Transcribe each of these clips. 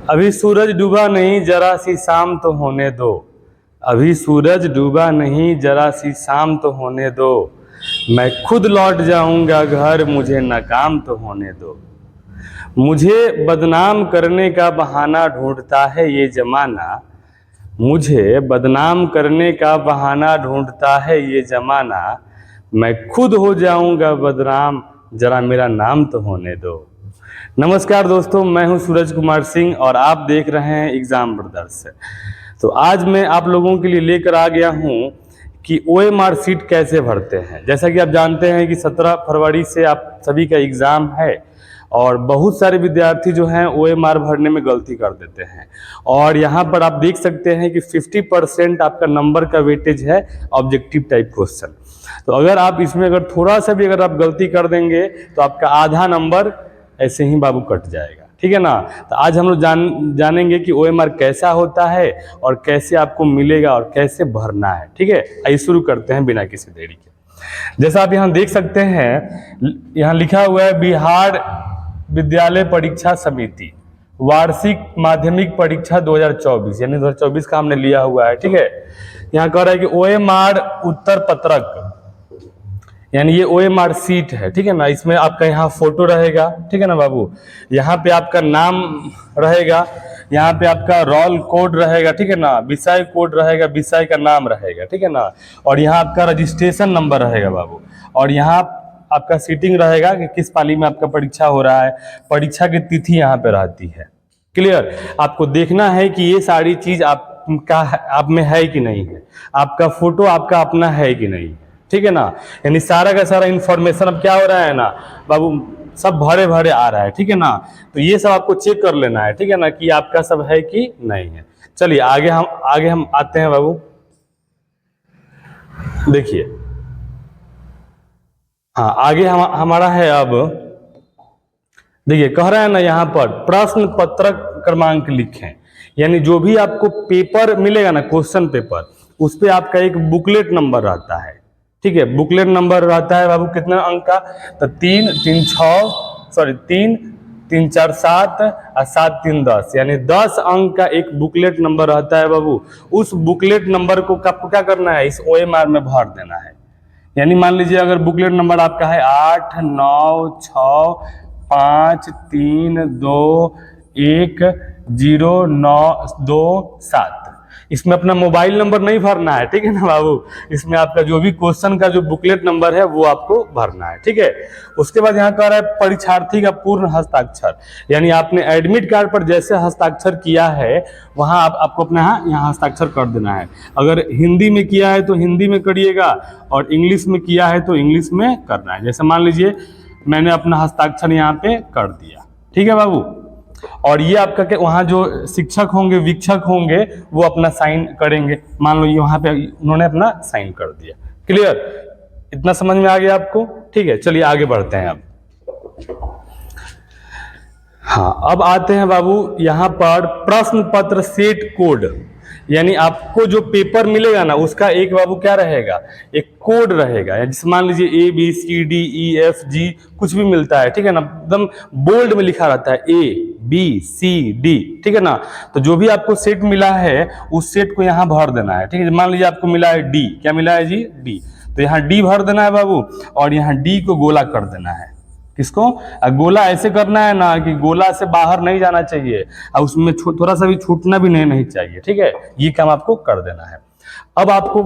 अभी सूरज डूबा नहीं, जरा सी शाम तो होने दो। अभी सूरज डूबा नहीं, जरा सी शाम तो होने दो। मैं खुद लौट जाऊंगा घर, मुझे नाकाम तो होने दो। मुझे बदनाम करने का बहाना ढूंढता है ये जमाना। मुझे बदनाम करने का बहाना ढूंढता है ये जमाना। मैं खुद हो जाऊंगा बदनाम, जरा मेरा नाम तो होने दो। नमस्कार दोस्तों, मैं हूं सूरज कुमार सिंह और आप देख रहे हैं एग्जाम ब्रदर्स। तो आज मैं आप लोगों के लिए लेकर आ गया हूं कि OMR सीट कैसे भरते हैं। जैसा कि आप जानते हैं कि 17 फरवरी से आप सभी का एग्ज़ाम है और बहुत सारे विद्यार्थी जो हैं OMR भरने में गलती कर देते हैं। और यहाँ पर आप देख सकते हैं कि 50% आपका नंबर का वेटेज है ऑब्जेक्टिव टाइप क्वेश्चन। तो अगर आप इसमें अगर थोड़ा सा भी अगर आप गलती कर देंगे तो आपका आधा नंबर ऐसे ही बाबू कट जाएगा, ठीक है ना। तो आज हम लोग जानेंगे कि OMR कैसा होता है और कैसे आपको मिलेगा और कैसे भरना है, ठीक है। आइए शुरू करते हैं बिना किसी देरी के। जैसा आप यहाँ देख सकते हैं, यहाँ लिखा हुआ है बिहार विद्यालय परीक्षा समिति वार्षिक माध्यमिक परीक्षा 2024, यानी 2024 का हमने लिया हुआ है, ठीक है। यहाँ कह रहा है कि OMR उत्तर पत्रक, यानी ये OMR सीट है, ठीक है ना। इसमें आपका यहाँ फोटो रहेगा, ठीक है ना बाबू। यहाँ पे आपका नाम रहेगा, यहाँ पे आपका रोल कोड रहेगा, ठीक है ना। विषय कोड रहेगा, विषय का नाम रहेगा, ठीक है ना। और यहाँ आपका रजिस्ट्रेशन नंबर रहेगा बाबू। और यहाँ आपका सीटिंग रहेगा कि किस पाली में आपका परीक्षा हो रहा है, परीक्षा की तिथि यहाँ पे रहती है। क्लियर। आपको देखना है कि ये सारी चीज आपका आप में है कि नहीं है, आपका फोटो आपका अपना है कि नहीं, ठीक है ना। यानी सारा का सारा इंफॉर्मेशन अब क्या हो रहा है ना बाबू, सब भरे भरे आ रहा है, ठीक है ना। तो ये सब आपको चेक कर लेना है, ठीक है ना, कि आपका सब है कि नहीं है। चलिए आगे हम आते हैं बाबू। देखिए, हाँ आगे हमारा है अब। देखिए कह रहा है ना यहाँ पर प्रश्न पत्रक क्रमांक लिखें। यानी जो भी आपको पेपर मिलेगा ना, क्वेश्चन पेपर, उस पे आपका एक बुकलेट नंबर रहता है, ठीक है। बुकलेट नंबर रहता है बाबू कितना अंक का, तो 3 3 4 7 और 7 3 10, यानी 10 अंक का एक बुकलेट नंबर रहता है बाबू। उस बुकलेट नंबर को आपको क्या करना है, इस OMR में भर देना है। यानी मान लीजिए अगर बुकलेट नंबर आपका है 8 9 6 5 3 2 1 0 9 2 7, इसमें अपना मोबाइल नंबर नहीं भरना है, ठीक है ना बाबू। इसमें आपका जो भी क्वेश्चन का जो बुकलेट नंबर है वो आपको भरना है, ठीक है। उसके बाद यहाँ कह रहा है परीक्षार्थी का पूर्ण हस्ताक्षर, यानी आपने एडमिट कार्ड पर जैसे हस्ताक्षर किया है वहाँ आपको अपना यहाँ हस्ताक्षर कर देना है। अगर हिंदी में किया है तो हिंदी में करिएगा और इंग्लिश में किया है तो इंग्लिश में करना है। जैसे मान लीजिए मैंने अपना हस्ताक्षर यहाँ पे कर दिया, ठीक है बाबू। और ये आपका क्या, वहाँ जो शिक्षक होंगे वीक्षक होंगे वो अपना साइन करेंगे। मान लो ये वहाँ पे उन्होंने अपना साइन कर दिया। क्लियर, इतना समझ में आ गया आपको, ठीक है। चलिए आगे बढ़ते हैं अब। हाँ अब आते हैं बाबू यहाँ पर प्रश्न पत्र सेट कोड, यानी आपको जो पेपर मिलेगा ना उसका एक बाबू क्या रहेगा, एक कोड रहेगा। जैसे मान लीजिए ABCDEFG कुछ भी मिलता है, ठीक है ना, एकदम बोल्ड में लिखा रहता है ABCD, ठीक है ना। तो जो भी आपको सेट मिला है उस सेट को यहाँ भर देना है, ठीक है। मान लीजिए आपको मिला है D, क्या मिला है जी, D, तो यहाँ D भर देना है बाबू। और यहाँ D को गोला कर देना है। किसको, गोला ऐसे करना है ना कि गोला से बाहर नहीं जाना चाहिए और उसमें थोड़ा सा भी छूटना भी नहीं चाहिए, ठीक है। ये काम आपको कर देना है। अब आपको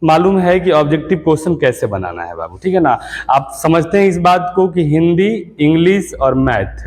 मालूम है कि ऑब्जेक्टिव क्वेश्चन कैसे बनाना है बाबू, ठीक है ना। आप समझते हैं इस बात को कि हिंदी, इंग्लिश और मैथ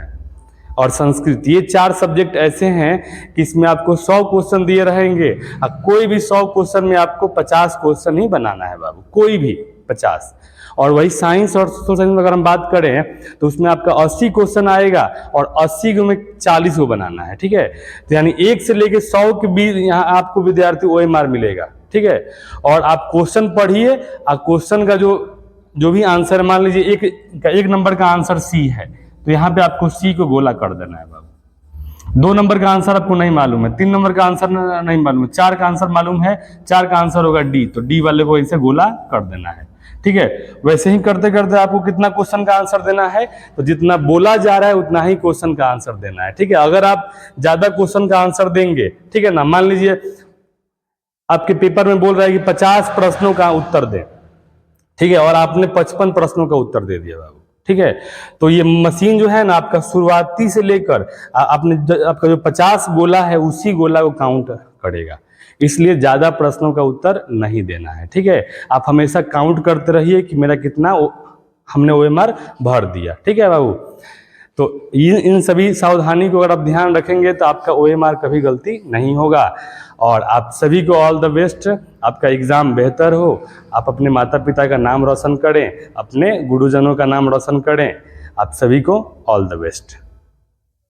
और संस्कृत, ये 4 सब्जेक्ट ऐसे हैं कि इसमें आपको 100 क्वेश्चन दिए रहेंगे और कोई भी 100 क्वेश्चन में आपको 50 क्वेश्चन ही बनाना है बाबू, कोई भी 50। और वही साइंस और सोशल साइंस में अगर हम बात करें तो उसमें आपका 80 क्वेश्चन आएगा और 80 को में 40 को बनाना है, ठीक है। तो यानी 1 से लेके 100 के बीच यहाँ आपको विद्यार्थी OMR मिलेगा, ठीक है। और आप क्वेश्चन पढ़िए और क्वेश्चन का जो भी आंसर, मान लीजिए एक नंबर का आंसर C है तो यहाँ पे आपको C को गोला कर देना है बाबू। 2 नंबर का आंसर आपको नहीं मालूम है, 3 नंबर का आंसर नहीं मालूम है, 4 का आंसर मालूम है, 4 का आंसर होगा D, तो D वाले को ऐसे गोला कर देना है, ठीक है। वैसे ही करते करते आपको कितना क्वेश्चन का आंसर देना है, तो जितना बोला जा रहा है उतना ही क्वेश्चन का आंसर देना है, ठीक है। अगर आप ज्यादा क्वेश्चन का आंसर देंगे, ठीक है ना, मान लीजिए आपके पेपर में बोल रहा है कि 50 प्रश्नों का उत्तर दें, ठीक है, और आपने 55 प्रश्नों का उत्तर दे दिया बाबू, ठीक है, तो ये मशीन जो है ना आपका शुरुआती से लेकर आपका जो 50 गोला है उसी गोला को काउंट करेगा, इसलिए ज्यादा प्रश्नों का उत्तर नहीं देना है, ठीक है। आप हमेशा काउंट करते रहिए कि मेरा कितना हमने OMR भर दिया, ठीक है बाबू। तो इन सभी सावधानी को अगर आप ध्यान रखेंगे तो आपका OMR कभी गलती नहीं होगा। और आप सभी को ऑल द बेस्ट, आपका एग्जाम बेहतर हो, आप अपने माता पिता का नाम रोशन करें, अपने गुरुजनों का नाम रोशन करें, आप सभी को ऑल द बेस्ट।